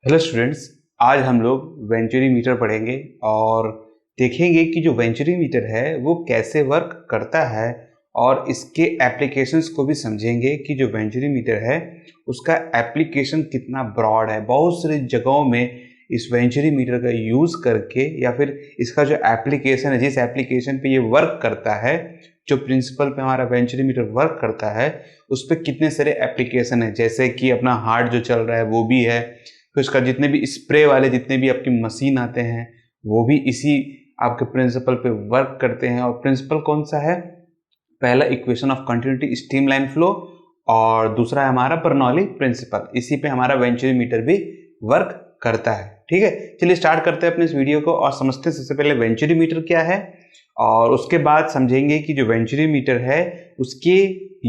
Hello students, आज हम लोग वेंचुरी मीटर पढ़ेंगे और देखेंगे कि जो वेंचुरी मीटर है वो कैसे वर्क करता है और इसके एप्लीकेशंस को भी समझेंगे कि जो वेंचुरी मीटर है उसका एप्लीकेशन कितना ब्रॉड है। बहुत सारी जगहों में इस वेंचुरी मीटर का यूज़ करके या फिर इसका जो एप्लीकेशन है, जिस एप्लीकेशन पे ये वर्क करता है, जो प्रिंसिपल पे हमारा वेंचुरी मीटर वर्क करता है, उस पर कितने सारे एप्लीकेशन है। जैसे कि अपना हार्ट जो चल रहा है वो भी है, तो इसका जितने भी स्प्रे वाले जितने भी आपकी मशीन आते हैं वो भी इसी आपके प्रिंसिपल पे वर्क करते हैं। और प्रिंसिपल कौन सा है? पहला equation of continuity streamline flow और दूसरा है हमारा बर्नौली प्रिंसिपल। इसी पे हमारा वेंचुरी मीटर भी वर्क करता है। ठीक है, चलिए स्टार्ट करते हैं अपने इस वीडियो को और समझते हैं सबसे पहले वेंचुरी मीटर क्या है और उसके बाद समझेंगे कि जो वेंचुरी मीटर है उसके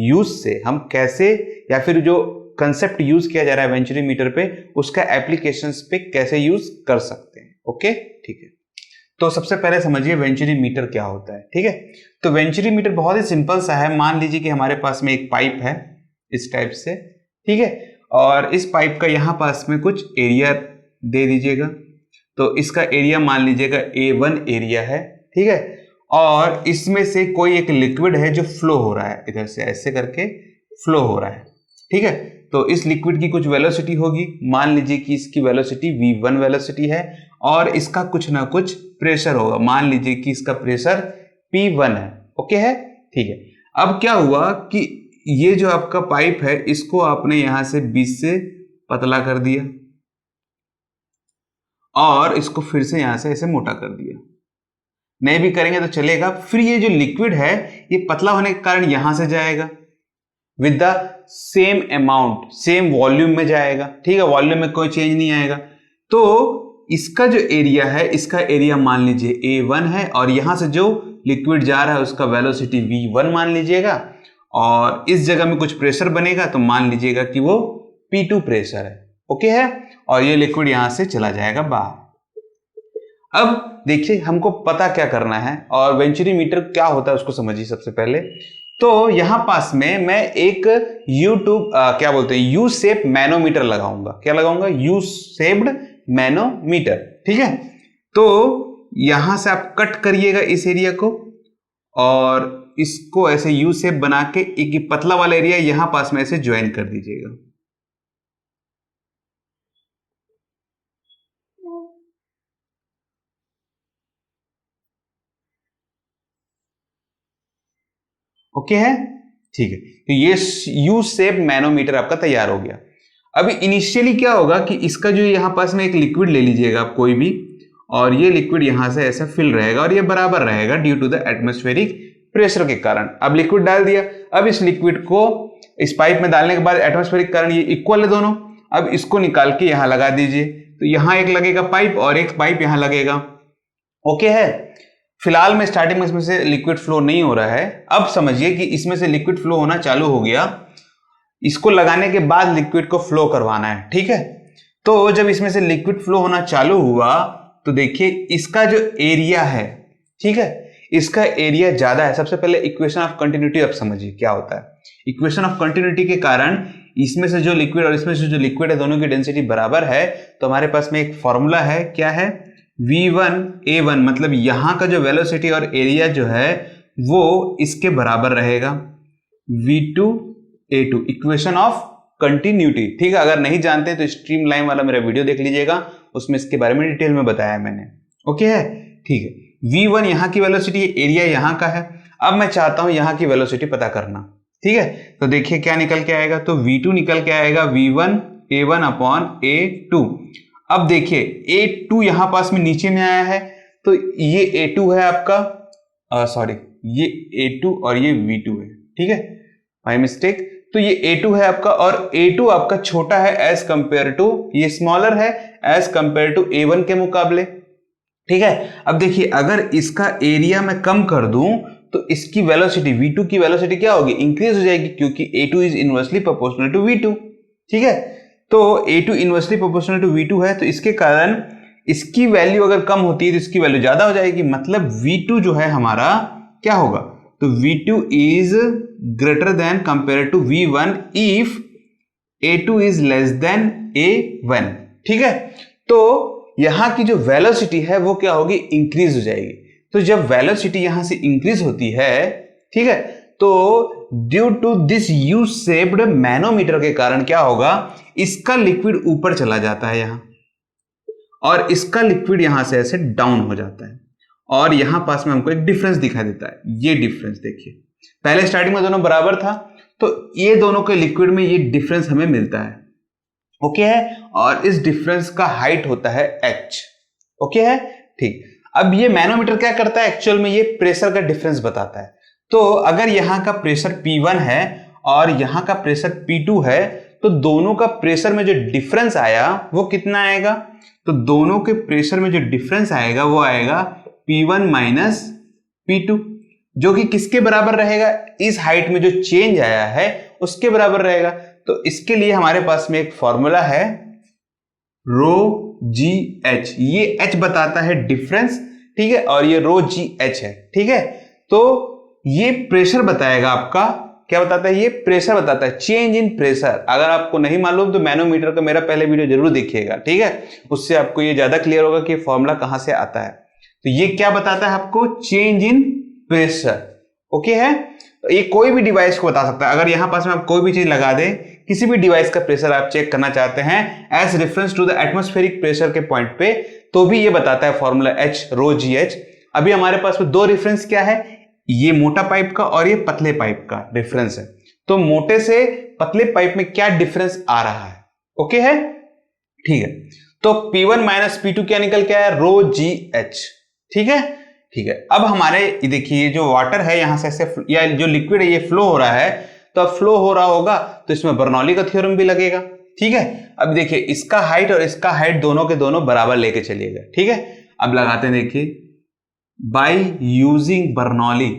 यूज से हम कैसे, या फिर जो कंसेप्ट यूज किया जा रहा है वेंचुरी मीटर पे, उसका एप्लीकेशंस पे कैसे यूज कर सकते हैं। ओके, ठीक है। तो सबसे पहले समझिए वेंचुरी मीटर क्या होता है। ठीक है, तो वेंचुरी मीटर बहुत ही सिंपल सा है। मान लीजिए कि हमारे पास में एक पाइप है इस टाइप से, ठीक है, और इस पाइप का यहां पास में कुछ एरिया दे दीजिएगा। तो इसका एरिया मान लीजिएगा A1 एरिया है, ठीक है, और इसमें से कोई एक लिक्विड है जो फ्लो हो रहा है, इधर से ऐसे करके फ्लो हो रहा है। ठीक है, तो इस लिक्विड की कुछ वेलोसिटी होगी, मान लीजिए कि इसकी वेलोसिटी V1 वेलोसिटी है और इसका कुछ ना कुछ प्रेशर होगा, मान लीजिए कि इसका प्रेशर P1 है। ओके है, ठीक है। अब क्या हुआ कि ये जो आपका पाइप है इसको आपने यहां से बीच से पतला कर दिया और इसको फिर से यहां से ऐसे मोटा कर दिया। नहीं भी करेंगे तो चलेगा। फिर ये जो लिक्विड है ये पतला होने के कारण यहां से जाएगा with the same amount, same volume में जाएगा। ठीक है, वॉल्यूम में कोई चेंज नहीं आएगा। तो इसका जो एरिया है, इसका एरिया मान लीजिए A1 है और यहां से जो लिक्विड जा रहा है उसका वेलोसिटी V1 मान लीजिएगा और इस जगह में कुछ प्रेशर बनेगा तो मान लीजिएगा कि वो P2 प्रेशर है। ओके है, और ये लिक्विड यहां से चला जाएगा बाहर। अब देखिए हमको पता क्या करना है और वेंचुरी मीटर क्या होता है उसको समझिए सबसे पहले। तो यहां पास में मैं एक क्या बोलते हैं, यू शेप मैनोमीटर लगाऊंगा। क्या लगाऊंगा? You shaped manometer. ठीक है, तो यहां से आप कट करिएगा इस एरिया को और इसको ऐसे यू शेप बना के एक पतला वाला एरिया यहां पास में ऐसे ज्वाइन कर दीजिएगा। ओके है, ठीक है। तो ये यू शेप मैनोमीटर आपका तैयार हो गया। अभी इनिशियली क्या होगा कि इसका जो यहां पास में एक लिक्विड ले लीजिएगा आप कोई भी, और ये लिक्विड यहां से ऐसा फिल रहेगा और ये बराबर रहेगा due to the atmospheric pressure के कारण। अब लिक्विड डाल दिया, अब इस लिक्विड को इस पाइप में डालने के बाद एटमॉस्फेरिक कारण ये इक्वल है दोनों। अब इसको निकाल के यहां लगा दीजिए, तो यहां एक लगेगा पाइप और एक पाइप यहां लगेगा। ओके है, फिलहाल में स्टार्टिंग में इसमें से लिक्विड फ्लो नहीं हो रहा है। अब समझिए कि इसमें से लिक्विड फ्लो होना चालू हो गया। इसको लगाने के बाद लिक्विड को फ्लो करवाना है। ठीक है, तो जब इसमें से लिक्विड फ्लो होना चालू हुआ तो देखिए इसका जो एरिया है, ठीक है, इसका एरिया ज्यादा है। सबसे पहले इक्वेशन ऑफ कंटिन्यूटी आप समझिए क्या होता है। इक्वेशन ऑफ कंटिन्यूटी के कारण इसमें से जो लिक्विड और इसमें से जो लिक्विड है दोनों की डेंसिटी बराबर है, तो हमारे पास में एक फॉर्मूला है। क्या है? V1 A1, मतलब यहां का जो वेलोसिटी और एरिया जो है वो इसके बराबर रहेगा V2 A2, equation of continuity. ठीक है, अगर नहीं जानते तो स्ट्रीम लाइन वाला मेरा वीडियो देख लीजिएगा, उसमें इसके बारे में डिटेल में बताया मैंने। ओके है, ठीक है। V1 यहां की वेलोसिटी, एरिया यहां का है। अब मैं चाहता हूं यहां की वेलोसिटी पता करना। ठीक है, तो देखिए क्या निकल के आएगा, तो V2 निकल के आएगा V1 A1 अपॉन A2। अब देखिए A2 यहां पास में नीचे में आया है, तो ये A2 है आपका, सॉरी ये A2 और ये V2 है। ठीक है, माय मिस्टेक। तो ये A2 है आपका और A2 आपका छोटा है एज कंपेयर टू, ये स्मॉलर है एज कंपेयर टू A1 के मुकाबले। ठीक है, अब देखिए अगर इसका एरिया मैं कम कर दूं तो इसकी वेलोसिटी V2 की वेलोसिटी क्या होगी? इंक्रीज हो जाएगी, क्योंकि A2 is inversely proportional to V2। ठीक है, तो A2 inversely proportional to V2 है, तो इसके कारण इसकी वैल्यू अगर कम होती है तो इसकी वैल्यू ज्यादा हो जाएगी। मतलब V2 जो है हमारा क्या होगा? तो V2 is greater than compare to V1 if A2 is less than A1। ठीक है। तो यहां की जो वेलोसिटी है वो क्या होगी, इंक्रीज हो जाएगी। तो जब वेलोसिटी यहां से इंक्रीज होती है, ठीक है, तो due to this U shaped manometer के कारण क्या होगा, इसका लिक्विड ऊपर चला जाता है यहां, और इसका लिक्विड यहां से ऐसे डाउन हो जाता है, और यहां पास में हमको एक डिफरेंस दिखाई देता है। ये डिफरेंस देखिए, पहले स्टार्टिंग में दोनों बराबर था, तो ये दोनों के लिक्विड में ये डिफरेंस हमें मिलता है, ओके है, और इस डिफरेंस का हाइट होता है h, ओके है, ठीक। अब ये मैनोमीटर क्या करता है, एक्चुअल में ये प्रेशर का डिफरेंस बताता है। तो अगर यहां का प्रेशर P1 है और यहां का प्रेशर P2 है, तो दोनों का प्रेशर में जो डिफरेंस आया वो कितना आएगा, तो दोनों के प्रेशर में जो डिफरेंस आएगा वो आएगा P1 माइनस P2, जो कि किसके बराबर रहेगा, इस हाइट में जो चेंज आया है उसके बराबर रहेगा। तो इसके लिए हमारे पास में एक फॉर्मूला है रो जी एच, ये h बताता है डिफरेंस, ठीक है, और ये रो जी एच है, ठीक है। तो ये प्रेशर बताएगा आपका, क्या बताता है, ये प्रेशर बताता है, चेंज इन प्रेशर। अगर आपको नहीं मालूम तो मैनोमीटर का मेरा पहले वीडियो जरूर देखिएगा, ठीक है, उससे आपको ये ज्यादा क्लियर होगा कि फॉर्मूला कहां से आता है। तो ये क्या बताता है आपको, चेंज इन प्रेशर, ओके है। तो ये कोई भी डिवाइस को बता सकता है। अगर यहां पास में आप कोई भी चीज लगा दें, किसी भी डिवाइस का प्रेशर आप चेक करना चाहते हैं as reference to the atmospheric pressure के पॉइंट पे, तो भी ये बताता है formula h rho g h. अभी हमारे पास में दो रेफरेंस क्या है, ये मोटा पाइप का और ये पतले पाइप का डिफरेंस है। तो मोटे से पतले पाइप में क्या डिफरेंस आ रहा है, ओके है, ठीक है। तो P1 माइनस P2 क्या निकल के आया, रो जी एच, ठीक है, ठीक है। अब हमारे देखिए जो वाटर है यहां से ऐसे, या जो लिक्विड है ये फ्लो हो रहा है, तो अब फ्लो हो रहा होगा तो इसमें बर्नौली का थ्योरम भी लगेगा, ठीक है। अब देखिए इसका हाइट और इसका हाइट दोनों के दोनों बराबर लेके चलिएगा, ठीक है। अब लगाते हैं, देखिए by using Bernoulli,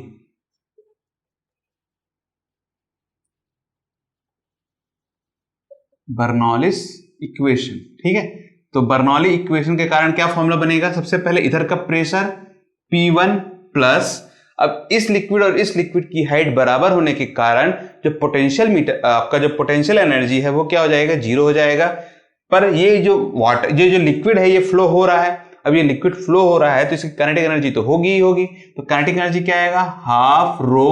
Bernoulli's equation, ठीक है। तो बर्नौली इक्वेशन के कारण क्या फॉर्मूला बनेगा, सबसे पहले इधर का प्रेशर P1 प्लस, अब इस लिक्विड और इस लिक्विड की हाइट बराबर होने के कारण जो पोटेंशियल मीटर आपका जो पोटेंशियल एनर्जी है वो क्या हो जाएगा, जीरो हो जाएगा। पर ये जो वाटर, ये जो लिक्विड है ये फ्लो हो रहा है, अब ये लिक्विड फ्लो हो रहा है तो इसकी काइनेटिक एनर्जी तो होगी ही होगी। तो काइनेटिक एनर्जी क्या आएगा, half rho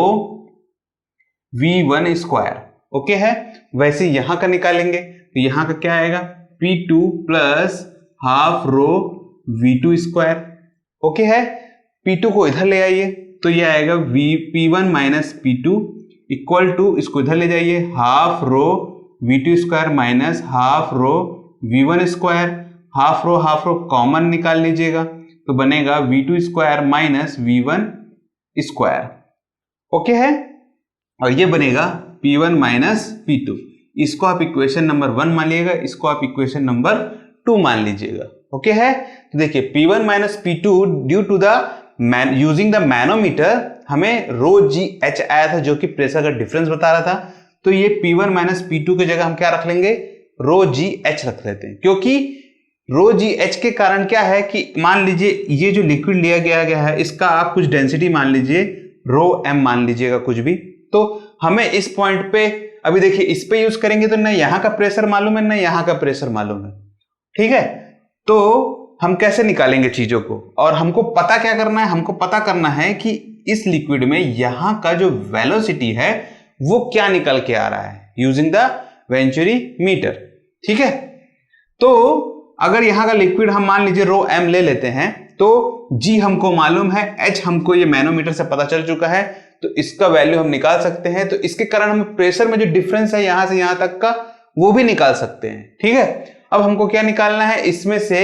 V1 square, okay है। वैसे यहां का निकालेंगे तो यहां का क्या आएगा, P2 plus half rho V2 square, okay है। P2 को इधर ले आइए तो ये आएगा P1 minus P2 equal to, इसको इधर ले जाइए, half rho V2 square minus half rho V1 square, half rho common निकाल लीजिएगा तो बनेगा V2 square minus V1 square, okay है। और ये बनेगा P1 माइनस P2, इसको आप इक्वेशन नंबर 1 मान लीजिएगा, इसको आप इक्वेशन नंबर 2 मान लीजिएगा, ओके है। तो देखिए P1 minus P2 due to the using the manometer हमें रो जी एच आया था, जो कि प्रेशर का डिफरेंस बता रहा था। तो ये P1 माइनस P2 की जगह हम क्या रख लेंगे, रो जी एच रख लेते हैं, क्योंकि रो जी एच के कारण क्या है कि मान लीजिए ये जो लिक्विड लिया गया है इसका आप कुछ डेंसिटी मान लीजिए रो एम मान लीजिएगा कुछ भी, तो हमें इस पॉइंट पे अभी देखिए इस पे यूज करेंगे तो ना यहाँ का प्रेशर मालूम है ना यहाँ का प्रेशर मालूम है, ठीक है। तो हम कैसे निकालेंगे चीजों को, और हमको पता क्या करना है, हमको पता करना है कि इस लिक्विड में यहां का जो वेलोसिटी है वो क्या निकल के आ रहा है यूजिंग द वेंचुरी मीटर, ठीक है। तो अगर यहां का लिक्विड हम मान लीजिए रो एम ले लेते हैं, तो जी हमको मालूम है, एच हमको ये मैनोमीटर से पता चल चुका है, तो इसका वैल्यू हम निकाल सकते हैं। तो इसके कारण हम प्रेशर में जो डिफरेंस है यहां से यहां तक का वो भी निकाल सकते हैं, ठीक है। अब हमको क्या निकालना है, इसमें से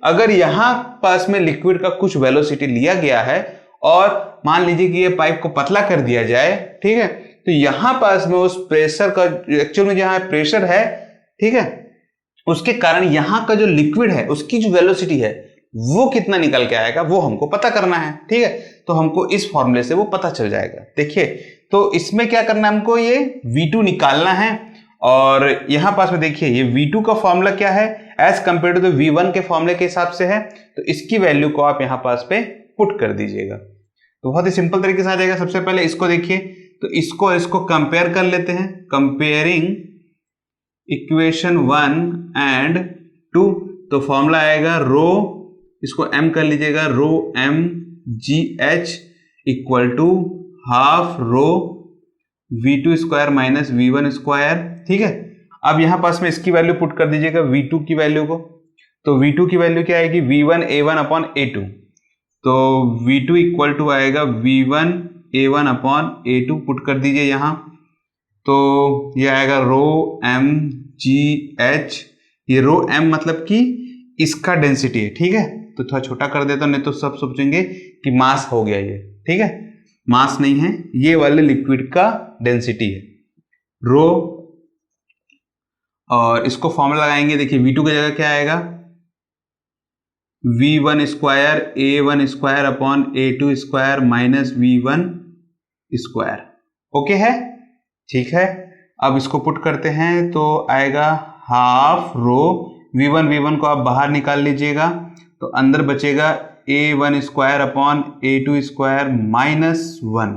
अगर यहां पास में लिक्विड का कुछ वेलोसिटी लिया गया है और मान लीजिए कि ये पाइप को पतला कर दिया जाए, ठीक है, तो यहां पास में उस प्रेशर का एक्चुअल में जहां प्रेशर है, ठीक है, उसके कारण यहां का जो लिक्विड है उसकी जो वेलोसिटी है वो कितना निकल के आएगा वो हमको पता करना है, ठीक है। तो हमको इस फॉर्मूले से वो पता चल जाएगा। देखिए तो इसमें क्या करना है, हमको ये V2 निकालना है, और यहां पास में देखिए ये V2 का फॉर्मूला क्या है एज कंपेयर टू V1 के फॉर्मूले के हिसाब से है, तो इसकी वैल्यू को आप यहां पास पे पुट कर दीजिएगा तो बहुत ही सिंपल तरीके से आ जाएगा। सबसे पहले इसको देखिए, तो इसको कंपेयर कर लेते हैं, कंपेयरिंग इक्वेशन 1 एंड 2। तो फॉर्मूला आएगा रो, इसको m कर लीजिएगा, rho m g h equal to half rho v2 square minus v1 square. ठीक है, अब यहां पास में इसकी वैल्यू पुट कर दीजिएगा v2 की वैल्यू को, तो v2 की वैल्यू क्या आएगी v1 a1 अपॉन a2, तो v2 इक्वल टू आएगा v1 a1 upon a2 put कर दीजिए यहां, तो ये आएगा रो m जी एच, ये रो m मतलब कि इसका डेंसिटी है। ठीक है, तो थोड़ा छोटा कर देता हूं, नहीं तो सब सोचेंगे कि मास हो गया ये। ठीक है, मास नहीं है, ये वाले लिक्विड का डेंसिटी है रो, और इसको फॉर्मूला लगाएंगे, देखिए v2 की जगह क्या आएगा v1 square a1 square upon a2 square minus v1 square. Okay है, ठीक है, अब इसको पुट करते हैं तो आएगा हाफ रो, v1 को आप बाहर निकाल लीजिएगा, तो अंदर बचेगा a1 square upon a2 square minus 1,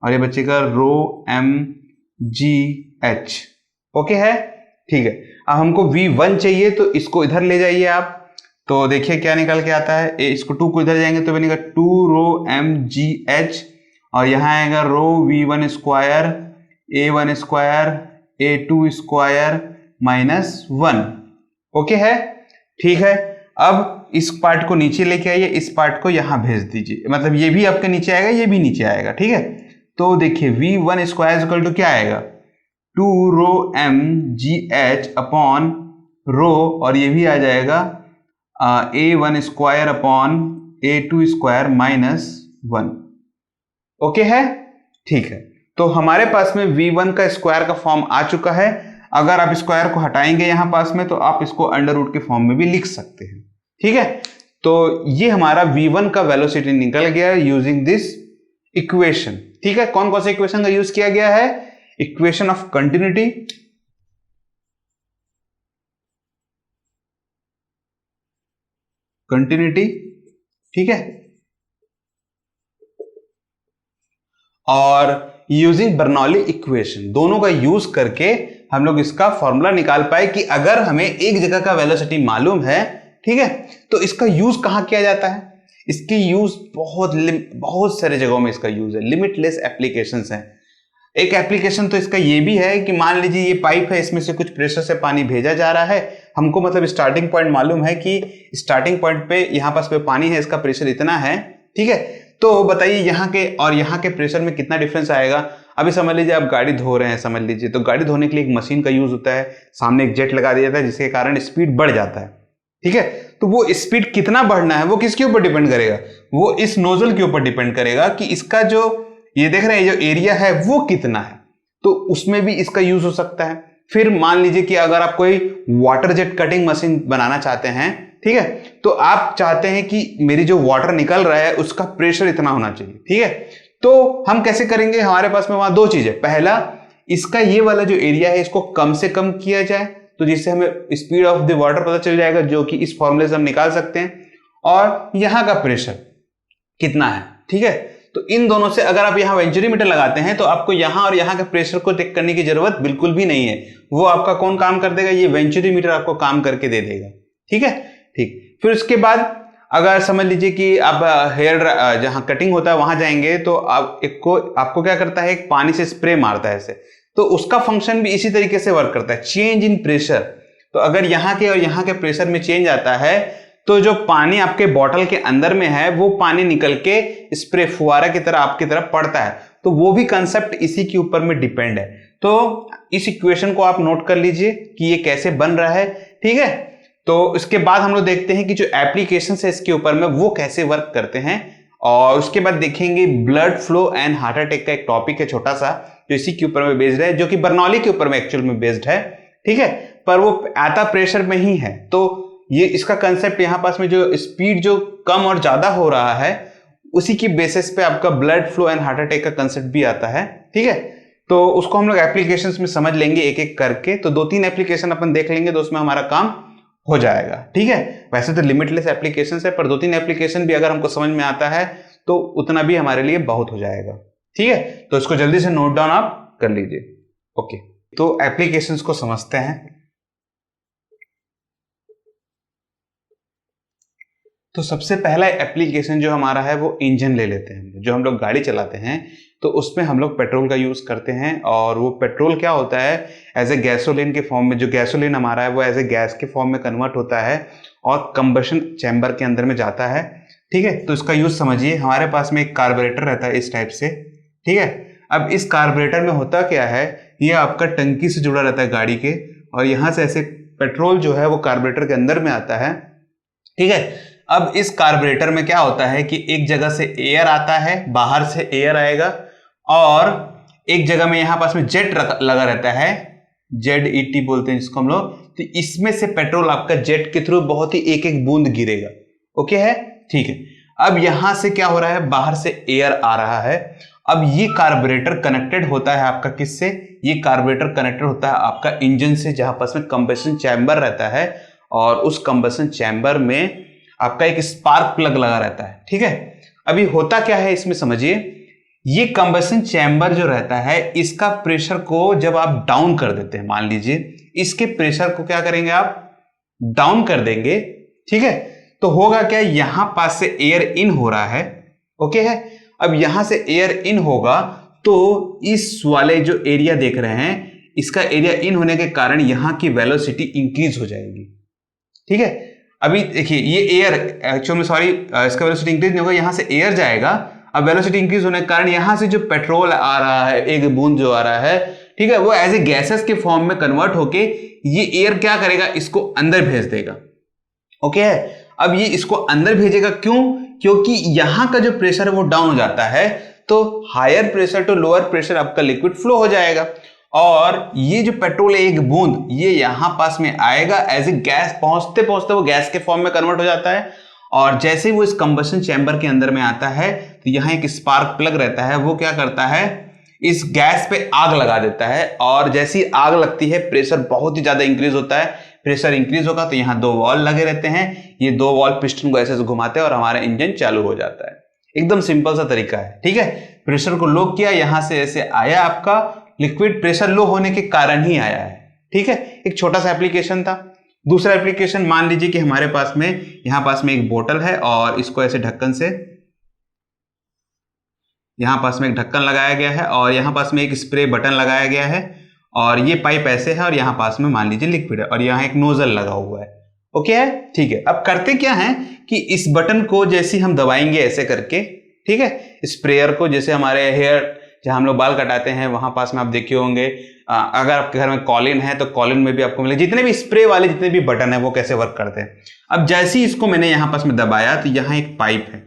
और ये बचेगा रो m जी एच। ओके है, ठीक है, अब हमको v1 चाहिए, तो इसको इधर ले जाइए आप, तो देखिए क्या निकल के आता है, इसको 2 को इधर जाएंगे तो बनेगा 2 रो m जी एच, और यहाँ आएगा रो v1 square a1 square a2 square minus 1। Okay है, ठीक है, अब इस पार्ट को नीचे लेके आइए, इस पार्ट को यहां भेज दीजिए, मतलब ये भी आपके नीचे आएगा, ये भी नीचे आएगा। ठीक है, तो देखिए v1 स्क्वायर इक्वल टू क्या आएगा 2 रो m g H upon rho, और ये भी आ जाएगा a1 square upon a2 square minus 1। Okay है, ठीक है, तो हमारे पास में v1 का स्क्वायर का फॉर्म आ चुका है। अगर आप स्क्वायर को हटाएंगे यहां पास में, तो आप इसको अंडर रूट के फॉर्म में भी लिख सकते हैं। ठीक है, तो ये हमारा v1 का वेलोसिटी निकल गया यूजिंग दिस इक्वेशन। ठीक है, कौन कौन से इक्वेशन का यूज किया गया है, इक्वेशन ऑफ कंटिन्यूटी, ठीक है, और यूजिंग बर्नौली इक्वेशन, दोनों का यूज करके हम लोग इसका फॉर्मूला निकाल पाए कि अगर हमें एक जगह का वेलोसिटी मालूम है, ठीक है, तो इसका यूज कहां किया जाता है, इसकी यूज बहुत सारे जगहों में इसका यूज है, लिमिटलेस एप्लीकेशंस हैं। एक एप्लीकेशन तो इसका ये भी है कि मान लीजिए ये पाइप है, इसमें से कुछ प्रेशर से पानी भेजा जा रहा है, हमको मतलब स्टार्टिंग पॉइंट मालूम है कि स्टार्टिंग पॉइंट पे यहां पास पे पानी है, इसका प्रेशर इतना है। ठीक है, तो बताइए यहाँ के और यहाँ के प्रेशर में कितना डिफरेंस आएगा। अभी समझ लीजिए आप गाड़ी धो रहे हैं, समझ लीजिए, तो गाड़ी धोने के लिए एक मशीन का यूज होता है, सामने एक जेट लगा दिया जाता है जिसके कारण स्पीड बढ़ जाता है। ठीक है, तो वो स्पीड कितना बढ़ना है वो किसके ऊपर डिपेंड करेगा, वो इस नोजल के ऊपर डिपेंड करेगा कि इसका जो ये देख रहे हैं जो एरिया है वो कितना है, तो उसमें भी इसका यूज हो सकता है। फिर मान लीजिए कि अगर आप कोई वाटर जेट कटिंग मशीन बनाना चाहते हैं, ठीक है, तो आप चाहते हैं कि मेरी जो वाटर निकल रहा है उसका प्रेशर इतना होना चाहिए। ठीक है, तो हम कैसे करेंगे, हमारे पास में वहां दो चीजें, पहला इसका ये वाला जो एरिया है इसको कम से कम किया जाए, तो जिससे हमें स्पीड ऑफ द वाटर पता चल जाएगा, जो कि इस फॉर्मूले से हम निकाल सकते हैं, और यहां का प्रेशर कितना है। ठीक है, तो इन दोनों से अगर आप यहां वेंचुरीमीटर लगाते हैं तो आपको यहां और यहां के प्रेशर को चेक करने की जरूरत बिल्कुल भी नहीं है, वो आपका कौन काम कर देगा, ये वेंचुरीमीटर आपको काम करके दे देगा। ठीक है, ठीक, फिर उसके बाद अगर समझ लीजिए कि आप हेयर जहां कटिंग होता है वहां जाएंगे, तो आपको क्या करता है, एक पानी से स्प्रे मारता है ऐसे, तो उसका फंक्शन भी इसी तरीके से वर्क करता है, चेंज इन प्रेशर। तो अगर यहाँ के और यहाँ के प्रेशर में चेंज आता है, तो जो पानी आपके बॉटल के अंदर में है वो पानी निकल के स्प्रे फुहारा की तरह आपकी तरफ पड़ता है, तो वो भी कंसेप्ट इसी के ऊपर में डिपेंड है। तो इस इक्वेशन को आप नोट कर लीजिए कि ये कैसे बन रहा है। ठीक है, तो इसके बाद हम लोग देखते हैं कि जो एप्लीकेशन है इसके ऊपर में वो कैसे वर्क करते हैं, और उसके बाद देखेंगे blood flow and heart attack का एक टॉपिक है छोटा सा, जो इसी के ऊपर में बेस्ड है, जो कि बर्नौली के ऊपर में एक्चुअल में बेस्ड है। ठीक है, पर वो आता प्रेशर में ही है, तो ये इसका कंसेप्ट यहाँ पास में जो स्पीड जो कम और ज्यादा हो रहा है उसी की बेसिस पे आपका blood flow and heart attack का कंसेप्ट भी आता है। ठीक है, तो उसको हम लोग एप्लीकेशंस में समझ लेंगे एक एक करके, तो 2-3 एप्लीकेशन अपन देख लेंगे तो उसमें हमारा काम हो जाएगा। ठीक है, वैसे तो लिमिटलेस एप्लीकेशंस है, पर 2-3 एप्लीकेशन भी अगर हमको समझ में आता है तो उतना भी हमारे लिए बहुत हो जाएगा। ठीक है, तो इसको जल्दी से नोट डाउन आप कर लीजिए। ओके, तो एप्लीकेशंस को समझते हैं। तो सबसे पहला एप्लीकेशन जो हमारा है वो इंजन ले लेते हैं। जो हम लोग गाड़ी चलाते हैं तो उसमें हम लोग पेट्रोल का यूज करते हैं, और वो पेट्रोल क्या होता है एज ए गैसोलीन के फॉर्म में, जो गैसोलीन हमारा है वो एज ए गैस के फॉर्म में कन्वर्ट होता है और कंबशन चैम्बर के अंदर में जाता है। ठीक है, तो इसका यूज समझिए। हमारे पास में एक कार्बोरेटर रहता है इस टाइप से। ठीक है, अब इस कार्बोरेटर में होता क्या है, ये आपका टंकी से जुड़ा रहता है गाड़ी के, और यहां से ऐसे पेट्रोल जो है वो कार्बोरेटर के अंदर में आता है। ठीक है, अब इस कार्बोरेटर में क्या होता है कि एक जगह से एयर आता है, बाहर से एयर आएगा, और एक जगह में यहां पास में जेट लगा रहता है, ZET बोलते हैं जिसको हम लोग। तो इसमें से पेट्रोल आपका जेट के थ्रू बहुत ही एक एक बूंद गिरेगा। ओके है, ठीक है। अब यहां से क्या हो रहा है, बाहर से एयर आ रहा है। अब ये कार्बोरेटर कनेक्टेड होता है आपका किससे, ये कार्बोरेटर कनेक्टेड होता है आपका इंजन से, जहां पास में कंबशन चैम्बर रहता है, और उस कंबशन चैम्बर में आपका एक स्पार्क प्लग लगा रहता है। ठीक है, अभी होता क्या है इसमें समझिए। ये कंबशन चैम्बर जो रहता है, इसका प्रेशर को जब आप डाउन कर देते हैं, मान लीजिए इसके प्रेशर को क्या करेंगे आप, डाउन कर देंगे। ठीक है, तो होगा क्या, यहां पास से एयर इन हो रहा है। ओके है, अब यहां से एयर इन होगा तो इस वाले जो एरिया देख रहे हैं, इसका एरिया इन होने के कारण यहां की वेलोसिटी इंक्रीज हो जाएगी। ठीक है, अभी देखिए ये एयर एक्चुअली सॉरी इसका वेलोसिटी इंक्रीज नहीं होगा, यहां से एयर जाएगा। अब वेलोसिटी इंक्रीज होने के कारण यहां से जो पेट्रोल आ रहा है, एक बूंद जो आ रहा है, ठीक है, वो एज ए गैसेस के फॉर्म में कन्वर्ट होके ये एयर क्या करेगा, इसको अंदर भेज देगा। ओके है, अब ये इसको अंदर भेजेगा, क्यों, क्योंकि यहां का जो प्रेशर है वो डाउन हो जाता है, तो higher pressure to lower pressure आपका लिक्विड फ्लो हो जाएगा, और ये जो पेट्रोल है एक बूंद, ये यहां पास में आएगा एज ए गैस, पहुंचते पहुंचते वो गैस के फॉर्म में कन्वर्ट हो जाता है। और जैसे ही वो इस कंबशन चैम्बर के अंदर में आता है, तो यहां एक स्पार्क प्लग रहता है, वो क्या करता है, इस गैस पे आग लगा देता है, और जैसी आग लगती है प्रेशर बहुत ही ज्यादा इंक्रीज होता है। प्रेशर इंक्रीज होगा तो यहाँ दो वॉल लगे रहते हैं, ये दो वॉल पिस्टन को ऐसे घुमाते हैं और हमारा इंजन चालू हो जाता है। एकदम सिंपल सा तरीका है। ठीक है, प्रेशर को लो किया, यहां से ऐसे आया, आपका लिक्विड प्रेशर लो होने के कारण ही आया है। ठीक है, एक छोटा सा एप्लीकेशन था। दूसरा एप्लीकेशन, मान लीजिए कि हमारे पास में यहां पास में एक बोतल है, और इसको ऐसे ढक्कन से, यहां पास में एक ढक्कन लगाया गया है, और यहां पास में एक स्प्रे बटन लगाया गया है, और ये पाइप ऐसे है, और यहां पास में मान लीजिए लिक्विड है, और यहां एक नोजल लगा हुआ है। ओके है, ठीक है। अब करते क्या है कि इस बटन को जैसे हम दबाएंगे ऐसे करके, ठीक है, स्प्रेयर को, जैसे हमारे हेयर जहां हम लोग बाल कटाते हैं वहां पास में आप देखे होंगे, अगर आपके घर में कॉलिन है तो कॉलिन में भी आपको मिले, जितने भी स्प्रे वाले जितने भी बटन है वो कैसे वर्क करते हैं। अब जैसे ही इसको मैंने यहां पास में दबाया तो यहां एक पाइप है।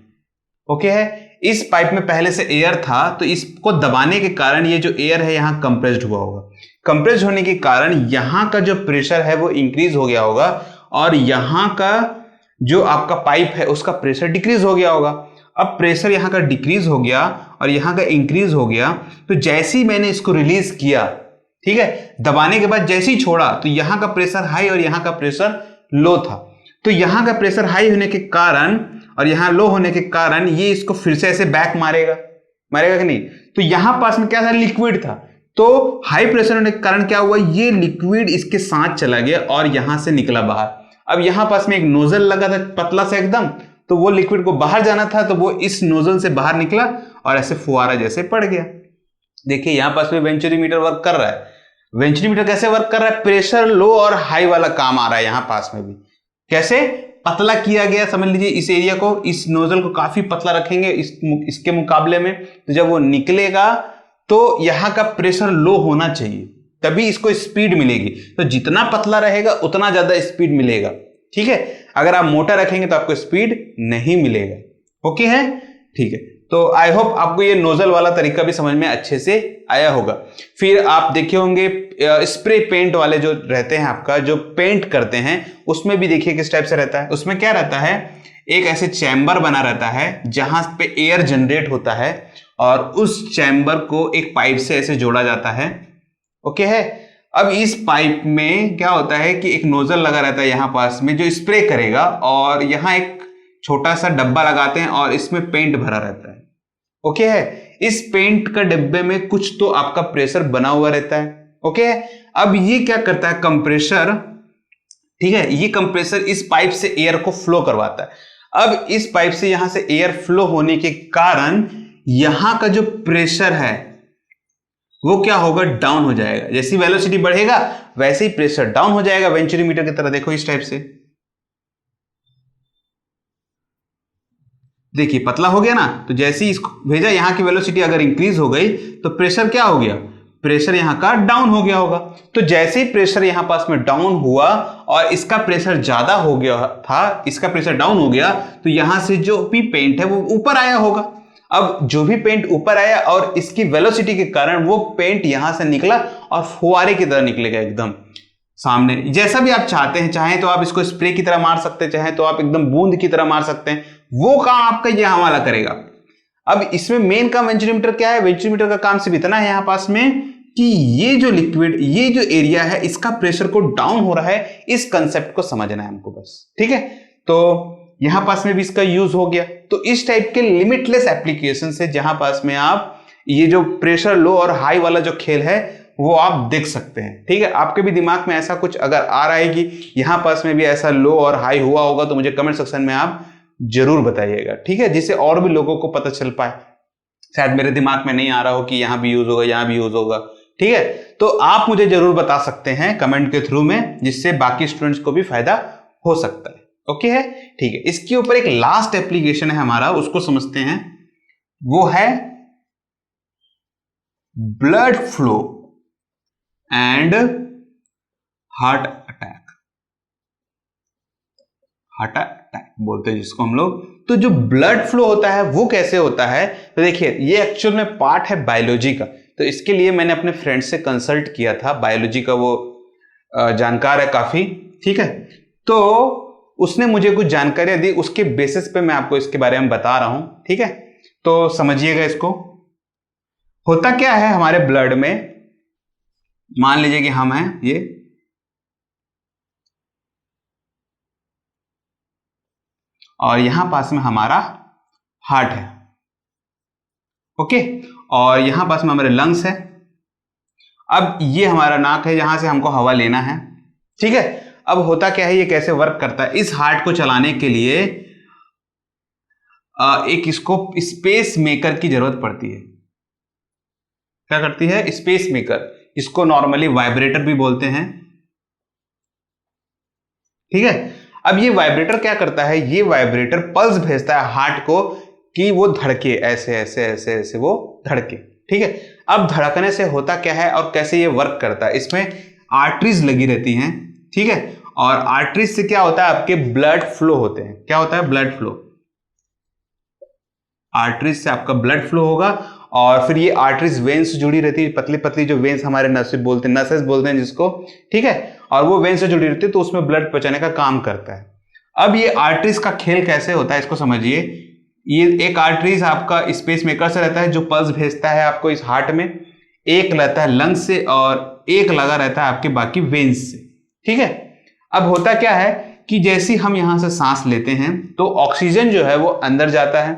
ओके है, इस पाइप में पहले से एयर था, तो इसको दबाने के कारण ये जो एयर है यहां कंप्रेस्ड हुआ होगा। कंप्रेस्ड होने के कारण यहां का जो प्रेशर है वो इंक्रीज हो गया होगा, और यहां का जो आपका पाइप है उसका प्रेशर डिक्रीज हो गया होगा। अब प्रेशर यहां का डिक्रीज हो गया और यहां का इंक्रीज हो गया, तो जैसे ही मैंने इसको रिलीज किया, ठीक है, दबाने के बाद जैसे ही छोड़ा, तो यहां का प्रेशर हाई और यहां का प्रेशर लो था। तो यहां का प्रेशर हाई होने के कारण और यहां लो होने के कारण ये इसको फिर से ऐसे बैक मारेगा कि नहीं। तो यहां पास में क्या था, लिक्विड था, तो हाई प्रेशर होने के कारण क्या हुआ, ये लिक्विड इसके साथ चला गया और यहां से निकला बाहर। अब यहां पास में एक नोजल लगा था पतला सा एकदम, तो वो लिक्विड को बाहर जाना था, तो वो इस नोजल से बाहर निकला और ऐसे फुहारा जैसे पड़ गया। देखिए यहां पास में वेंचुरीमीटर वर्क कर रहा है। वेंचुरीमीटर कैसे वर्क कर रहा है, प्रेशर लो और हाई वाला काम आ रहा है यहां पास में भी। कैसे, पतला किया गया, समझ लीजिए इस एरिया को, इस नोजल को काफी पतला रखेंगे इसके मुकाबले में, तो जब वो निकलेगा तो यहां का प्रेशर लो होना चाहिए, तभी इसको स्पीड मिलेगी। तो जितना पतला रहेगा उतना ज्यादा स्पीड मिलेगा। ठीक है, अगर आप मोटा रखेंगे तो आपको स्पीड नहीं मिलेगा। ओके है, ठीक है। तो आई होप आपको ये नोजल वाला तरीका भी समझ में अच्छे से आया होगा। फिर आप देखे होंगे स्प्रे पेंट वाले जो रहते हैं, आपका जो पेंट करते हैं, उसमें भी देखिए किस टाइप से रहता है। उसमें क्या रहता है, एक ऐसे चैम्बर बना रहता है जहां पे एयर जनरेट होता है, और उस चैम्बर को एक पाइप से ऐसे जोड़ा जाता है। ओके है, अब इस पाइप में क्या होता है कि एक नोजल लगा रहता है यहां पास में जो स्प्रे करेगा, और यहां एक छोटा सा डब्बा लगाते हैं और इसमें पेंट भरा रहता है। ओके है, इस पेंट का डिब्बे में कुछ तो आपका प्रेशर बना हुआ रहता है। ओके है, अब ये क्या करता है, कंप्रेसर, ठीक है, ये कंप्रेसर इस पाइप से एयर को फ्लो करवाता है। अब इस पाइप से यहां से एयर फ्लो होने के कारण यहां का जो प्रेशर है वो क्या होगा, डाउन हो जाएगा। जैसी वेलोसिटी बढ़ेगा वैसे ही प्रेशर डाउन हो जाएगा, वेंचुरीमीटर की तरह। देखो इस टाइप से, देखिए पतला हो गया ना, तो जैसे ही इसको भेजा, यहां की वेलोसिटी अगर इंक्रीज हो गई तो प्रेशर क्या हो गया, प्रेशर यहां का डाउन हो गया होगा। तो जैसे ही प्रेशर यहां पास में डाउन हुआ और इसका प्रेशर ज्यादा हो गया था, इसका प्रेशर डाउन हो गया, तो यहां से जो भी पेंट है वो ऊपर आया होगा। अब जो भी पेंट ऊपर आया और इसकी वेलोसिटी के कारण वो पेंट यहां से निकला और फुहारे की तरह निकलेगा एकदम सामने। जैसा भी आप चाहते हैं, चाहे तो आप इसको स्प्रे की तरह मार सकते हैं, चाहे तो आप एकदम बूंद की तरह मार सकते हैं, वो काम आपका ये वाला करेगा। अब इसमें मेन काम वेंचुरीमीटर क्या है, वेंचुरीमीटर का काम सिर्फ इतना है यहां पास में कि ये जो लिक्विड, ये जो एरिया है, इसका प्रेशर को डाउन हो रहा है, इस कंसेप्ट को समझना है हमको बस, ठीक है। तो यहां पास में भी इसका यूज हो गया। तो इस टाइप के लिमिटलेस एप्लीकेशन है जहां पास में आप ये जो प्रेशर लो और हाई वाला जो खेल है वो आप देख सकते हैं, ठीक है। आपके भी दिमाग में ऐसा कुछ अगर आ रहा है कि यहां पास में भी ऐसा लो और हाई हुआ होगा तो मुझे कमेंट सेक्शन में आप जरूर बताइएगा, ठीक है, जिससे और भी लोगों को पता चल पाए। शायद मेरे दिमाग में नहीं आ रहा हो कि यहां भी यूज होगा, यहां भी यूज होगा, ठीक है। तो आप मुझे जरूर बता सकते हैं कमेंट के थ्रू में, जिससे बाकी स्टूडेंट्स को भी फायदा हो सकता है। ओके है, ठीक है। इसके ऊपर एक लास्ट एप्लीकेशन है हमारा, उसको समझते हैं। वो है blood flow and heart attack. Heart attack बोलते हैं जिसको हम लोग। तो जो ब्लड फ्लो होता है वो कैसे होता है, तो देखिए ये एक्चुअल में पार्ट है बायोलॉजी का। तो इसके लिए मैंने अपने फ्रेंड से कंसल्ट किया था, बायोलॉजी का वो जानकार है काफी, ठीक है। तो उसने मुझे कुछ जानकारियां दी, उसके बेसिस पे मैं आपको इसके बारे में बता रहा हूं, ठीक है। तो समझिएगा इसको। होता क्या है हमारे ब्लड में, मान लीजिए कि हम हैं ये, और यहां पास में हमारा हार्ट है, ओके, और यहां पास में हमारे लंग्स है। अब ये हमारा नाक है, यहां से हमको हवा लेना है, ठीक है। अब होता क्या है, ये कैसे वर्क करता है, इस हार्ट को चलाने के लिए एक इसको स्पेस मेकर की जरूरत पड़ती है। क्या करती है, स्पेस मेकर, इसको नॉर्मली वाइब्रेटर भी बोलते हैं, ठीक है। अब ये वाइब्रेटर क्या करता है, ये वाइब्रेटर पल्स भेजता है हार्ट को कि वो धड़के, ऐसे ऐसे ऐसे ऐसे वो धड़के, ठीक है। अब धड़कने से होता क्या है और कैसे ये वर्क करता है, इसमें आर्टरीज लगी रहती हैं, ठीक है। और आर्टरीज से क्या होता है, आपके ब्लड फ्लो होते हैं। क्या होता है, ब्लड फ्लो। आर्टरीज से आपका ब्लड फ्लो होगा, और फिर ये आर्टरीज वेन्स से जुड़ी रहती है, पतली पतली जो वेन्स हमारे नसें बोलते हैं, नसेस बोलते हैं जिसको, ठीक है। और वो वेन्स से जुड़ी रहती है तो उसमें ब्लड पहुंचाने का काम करता है। अब ये आर्टरीज का खेल कैसे होता है इसको समझिए। ये एक आर्टरीज आपका स्पेस मेकर से रहता है जो पल्स भेजता है आपको इस हार्ट में, एक रहता है लंग्स से और एक लगा रहता है आपके बाकी वेन्स से, ठीक है। अब होता क्या है कि जैसे हम यहां से सांस लेते हैं तो ऑक्सीजन जो है वो अंदर जाता है,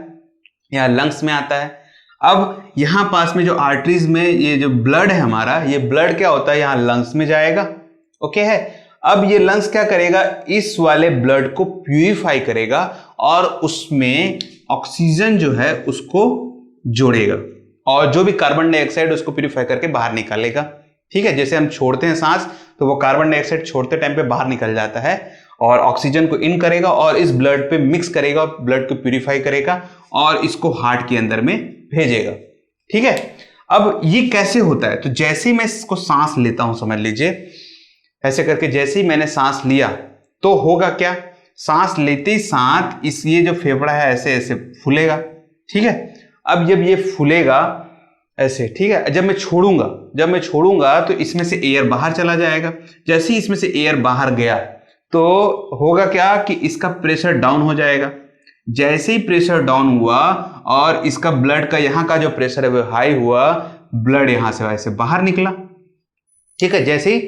या लंग्स में आता है। अब यहां पास में जो आर्टरीज में ये जो ब्लड है हमारा, ये ब्लड क्या होता है, यहां लंग्स में जाएगा, ओके है। अब ये लंग्स क्या करेगा, इस वाले ब्लड को प्यूरिफाई करेगा और उसमें ऑक्सीजन जो है उसको जोड़ेगा, और जो भी कार्बन डाइऑक्साइड उसको प्यूरिफाई करके बाहर निकालेगा, ठीक है। जैसे हम छोड़ते हैं सांस तो वो कार्बन डाइऑक्साइड छोड़ते टाइम पे बाहर निकल जाता है और ऑक्सीजन को इन करेगा और इस ब्लड पे मिक्स करेगा, ब्लड को प्यूरिफाई करेगा और इसको हार्ट के अंदर में भेजेगा, ठीक है। अब ये कैसे होता है, तो जैसे ही मैं इसको सांस लेता हूं, समझ लीजिए ऐसे करके, जैसे ही मैंने सांस लिया तो होगा क्या, सांस लेते ही साथ इस ये जो फेफड़ा है ऐसे ऐसे फूलेगा, ठीक है। अब जब ये फूलेगा ऐसे, ठीक है, जब मैं छोड़ूंगा तो इसमें से एयर बाहर चला जाएगा। जैसे ही इसमें से एयर बाहर गया तो होगा क्या कि इसका प्रेशर डाउन हो जाएगा। जैसे ही प्रेशर डाउन हुआ और इसका ब्लड का यहाँ का जो प्रेशर है वो हाई हुआ, ब्लड यहां से वैसे बाहर निकला, ठीक है। जैसे ही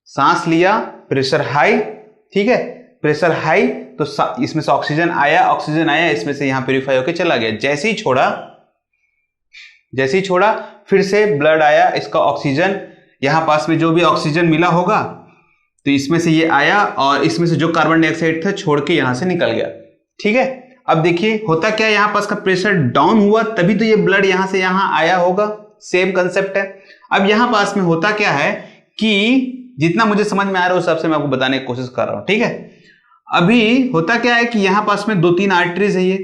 सांस लिया, प्रेशर हाई, ठीक है, प्रेशर हाई तो इसमें से ऑक्सीजन आया, इसमें से यहां प्यूरिफाई होकर चला गया। जैसे ही छोड़ा फिर से ब्लड आया, इसका ऑक्सीजन यहां पास में जो भी ऑक्सीजन मिला होगा तो इसमें से ये आया और इसमें से जो कार्बन डाइऑक्साइड था छोड़ के यहां से निकल गया, ठीक है। अब देखिए होता क्या है, यहाँ पास का प्रेशर डाउन हुआ तभी तो ये ब्लड यहां से यहां आया होगा, सेम कंसेप्ट है। अब यहाँ पास में होता क्या है कि जितना मुझे समझ में आ रहा है उस हिसाब से मैं आपको बताने की कोशिश कर रहा हूं, ठीक है। अभी होता क्या है कि यहाँ पास में 2-3 आर्टरीज है ये,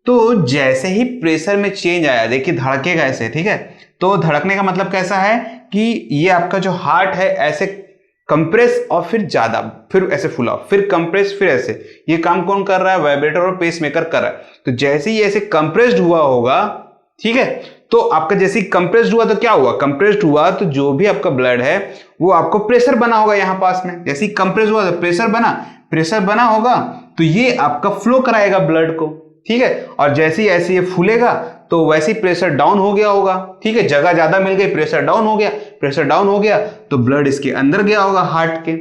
तो जैसे ही प्रेशर में चेंज आया, देखिए धड़केगा ऐसे, ठीक है। तो धड़कने का मतलब कैसा है कि ये आपका जो हार्ट है ऐसे कंप्रेस और फिर ज्यादा, फिर ऐसे फुला, फिर कंप्रेस, फिर ऐसे, ये काम कौन कर रहा है, वाइब्रेटर और पेसमेकर कर रहा है। तो जैसे ही ऐसे कंप्रेस्ड हुआ होगा, ठीक है, तो आपका जैसे ही कंप्रेस्ड हुआ तो क्या हुआ, कंप्रेस्ड हुआ तो जो भी आपका ब्लड है वो आपको प्रेशर बना होगा यहां पास में, जैसे ही कंप्रेस हुआ तो प्रेशर बना होगा तो ये आपका फ्लो कराएगा ब्लड को, ठीक है। और जैसे ही ऐसे ये फूलेगा तो वैसे ही प्रेशर डाउन हो गया होगा, ठीक है, जगह ज्यादा मिल गई, प्रेशर डाउन हो गया तो ब्लड इसके अंदर गया होगा हार्ट के।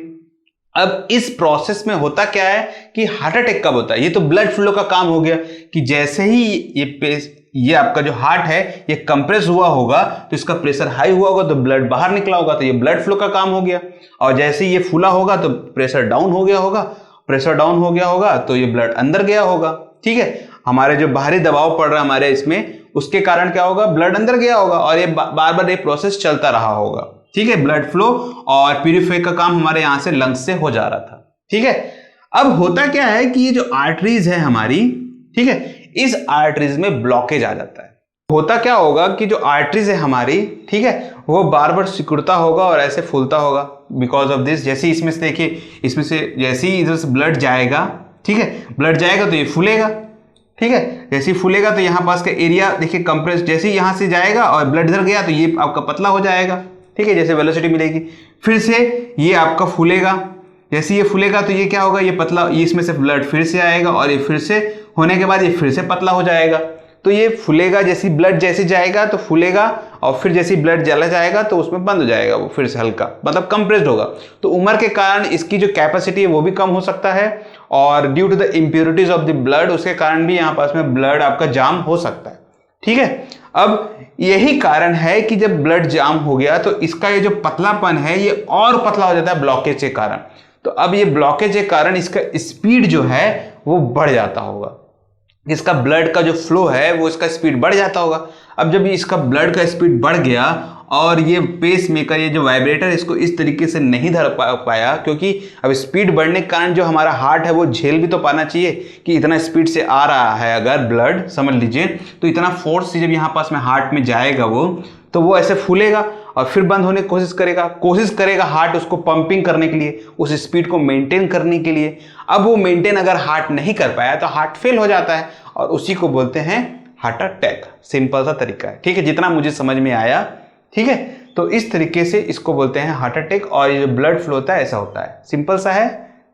अब इस प्रोसेस में होता क्या है कि हार्ट अटैक कब होता है, ये तो ब्लड फ्लो का काम हो गया कि जैसे ही ये आपका जो हार्ट है ये कंप्रेस हुआ होगा तो इसका प्रेशर हाई हुआ होगा तो ब्लड बाहर निकला होगा, तो ये ब्लड फ्लो का काम हो गया। और जैसे ही ये फूला होगा तो प्रेशर डाउन हो गया होगा, तो ये ब्लड अंदर गया होगा, ठीक है। हमारे जो बाहरी दबाव पड़ रहा है हमारे इसमें, उसके कारण क्या होगा, ब्लड अंदर गया होगा और ये बार बार ये प्रोसेस चलता रहा होगा, ठीक है। ब्लड फ्लो और प्यूरिफाई का काम हमारे यहां से लंग्स से हो जा रहा था, ठीक है। अब होता क्या है कि ये जो आर्टरीज है हमारी, ठीक है, इस आर्टरीज में ब्लॉकेज आ जाता है। होता क्या होगा कि जो आर्टरीज है हमारी, ठीक है, वो बार बार सिकुड़ता होगा और ऐसे फूलता होगा बिकॉज ऑफ दिस। जैसे इसमें से देखिए, इसमें से जैसे ही इधर से ब्लड जाएगा, ठीक है, ब्लड जाएगा तो ये फूलेगा, ठीक है। जैसे ही फूलेगा तो यहाँ पास का एरिया देखिए कंप्रेस, जैसे ही यहाँ से जाएगा और ब्लड इधर गया तो ये आपका पतला हो जाएगा, ठीक है, जैसे वेलोसिटी मिलेगी। फिर से ये आपका फूलेगा, जैसे ये फूलेगा तो ये क्या होगा, ये पतला, ये इसमें से ब्लड फिर से आएगा और ये फिर से होने के बाद ये फिर से पतला हो जाएगा। तो ये फूलेगा, जैसे ब्लड जैसे जाएगा तो फूलेगा और फिर जैसे ब्लड जला जाएगा तो उसमें बंद हो जाएगा, वो फिर से हल्का, मतलब कंप्रेस्ड होगा। तो उम्र के कारण इसकी जो कैपेसिटी है वो भी कम हो सकता है और due to the impurities of the blood, उसके कारण भी यहाँ पास में ब्लड आपका जाम हो सकता है, ठीक है। अब यही कारण है कि जब ब्लड जाम हो गया तो इसका ये जो पतलापन है ये और पतला हो जाता है ब्लॉकेज के कारण। तो अब ये ब्लॉकेज के कारण इसका स्पीड जो है वो बढ़ जाता होगा, इसका ब्लड का जो फ्लो है वो इसका स्पीड बढ़ जाता होगा। अब जब इसका ब्लड का स्पीड बढ़ गया और ये पेस मेकर, ये जो वाइब्रेटर इसको इस तरीके से नहीं धर पाया, क्योंकि अब स्पीड बढ़ने के कारण जो हमारा हार्ट है वो झेल भी तो पाना चाहिए कि इतना स्पीड से आ रहा है अगर ब्लड, समझ लीजिए, तो इतना फोर्स से जब यहाँ पास में हार्ट में जाएगा वो, तो वो ऐसे फूलेगा और फिर बंद होने की कोशिश करेगा हार्ट उसको पंपिंग करने के लिए, उस स्पीड को मेंटेन करने के लिए। अब वो मेंटेन अगर हार्ट नहीं कर पाया तो हार्ट फेल हो जाता है और उसी को बोलते हैं हार्ट अटैक। सिंपल सा तरीका है, ठीक है, जितना मुझे समझ में आया, ठीक है। तो इस तरीके से इसको बोलते हैं हार्ट अटैक और ये जो ब्लड फ्लो होता है ऐसा होता है, सिंपल सा है,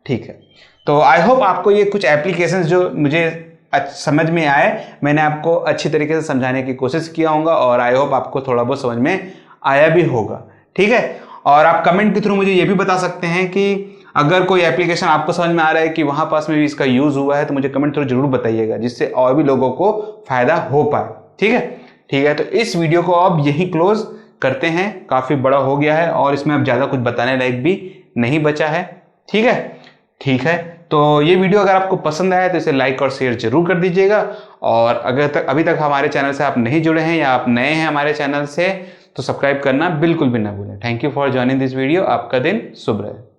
ठीक है। तो आई होप आपको ये कुछ एप्लीकेशंस जो मुझे समझ में आए, मैंने आपको अच्छी तरीके से समझाने की कोशिश किया होगा और आई होप आपको थोड़ा बहुत समझ में आया भी होगा, ठीक है। और आप कमेंट के थ्रू मुझे ये भी बता सकते हैं कि अगर कोई एप्लीकेशन आपको समझ में आ रहा है कि वहां पास में भी इसका यूज हुआ है तो मुझे कमेंट थ्रू जरूर बताइएगा, जिससे और भी लोगों को फायदा हो पाए, ठीक है। ठीक है, तो इस वीडियो को अब यही क्लोज करते हैं, काफी बड़ा हो गया है और इसमें अब ज्यादा कुछ बताने लायक भी नहीं बचा है, ठीक है। ठीक है, तो ये वीडियो अगर आपको पसंद आया तो इसे लाइक और शेयर जरूर कर दीजिएगा और अगर अभी तक हमारे चैनल से आप नहीं जुड़े हैं या आप नए हैं हमारे चैनल से तो सब्सक्राइब करना बिल्कुल भी ना भूलें। Thank you for joining this video. आपका दिन शुभ रहे।